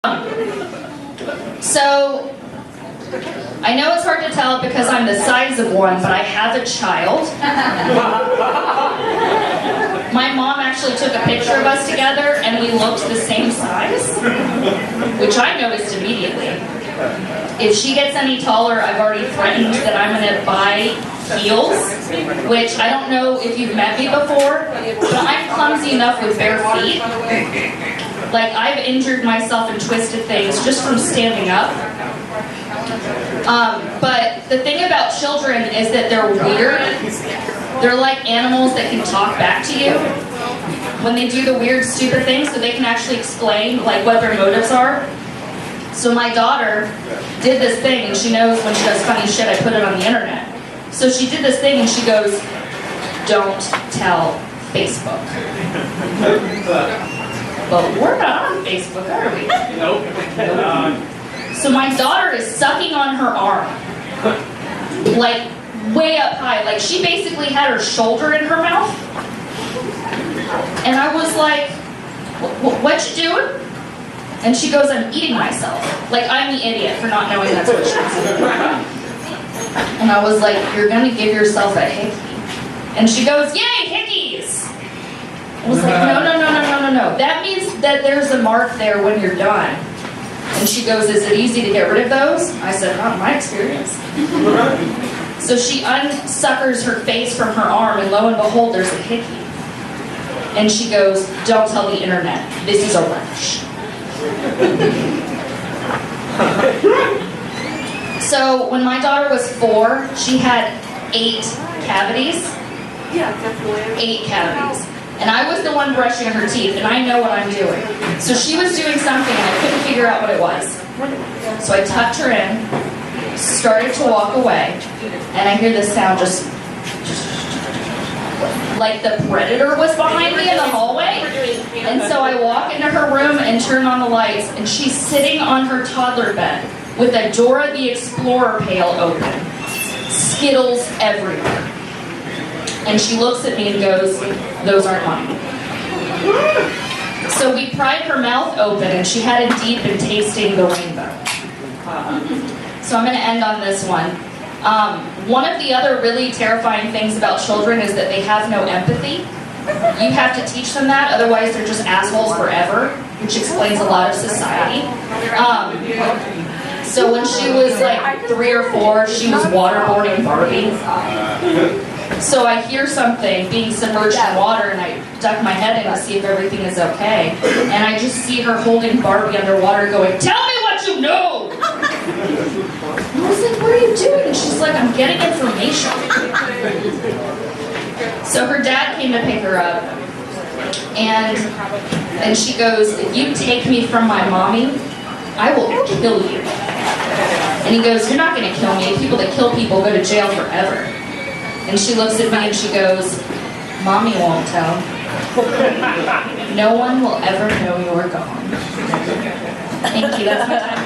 So, I know it's hard to tell because I'm the size of one, but I have a child. My mom actually took a picture of us together and we looked the same size, which I noticed immediately. If she gets any taller, I've already threatened that I'm going to buy heels, which I don't know if you've met me before, but I'm clumsy enough with bare feet. Like, I've injured myself and twisted things just from standing up. But the thing about children is that they're weird. They're like animals that can talk back to you when they do the weird, stupid things, so they can actually explain like what their motives are. So my daughter did this thing, and she knows when she does funny shit, I put it on the internet. So she did this thing, and she goes, "Don't tell Facebook." But we're not on Facebook, are we? Nope. So my daughter is sucking on her arm, like way up high. Like she basically had her shoulder in her mouth. And I was like, "What you doing?" And she goes, "I'm eating myself." Like I'm the idiot for not knowing that's what she's doing. And I was like, "You're gonna give yourself a hickey." And she goes, "Yay, hickeys!" I was like, no. That means that there's a mark there when you're done. And she goes, "Is it easy to get rid of those?" I said, "Not in my experience." So she unsuckers her face from her arm, and lo and behold, there's a hickey. And she goes, "Don't tell the internet. This is a rash." So when my daughter was 4, she had 8 cavities. Yeah, definitely. 8 cavities. And I was the one brushing her teeth, and I know what I'm doing. So she was doing something, and I couldn't figure out what it was. So I tucked her in, started to walk away, and I hear this sound just like the predator was behind me in the hallway. And so I walk into her room and turn on the lights, and she's sitting on her toddler bed with a Dora the Explorer pail open. Skittles everywhere. And she looks at me and goes, "Those aren't mine." So we pried her mouth open, and she had indeed been tasting the rainbow. So I'm going to end on this one. One of the other really terrifying things about children is that they have no empathy. You have to teach them that, otherwise they're just assholes forever, which explains a lot of society. So when she was like 3 or 4, she was waterboarding Barbie. So I hear something being submerged in water, and I duck my head in to see if everything is okay. And I just see her holding Barbie underwater going, "Tell me what you know!" And I was like, "What are you doing?" And she's like, "I'm getting information." So her dad came to pick her up, and she goes, "If you take me from my mommy, I will kill you." And he goes, "You're not going to kill me. People that kill people go to jail forever." And she looks at me and she goes, "Mommy won't tell. No one will ever know you're gone." Thank you, that's my time.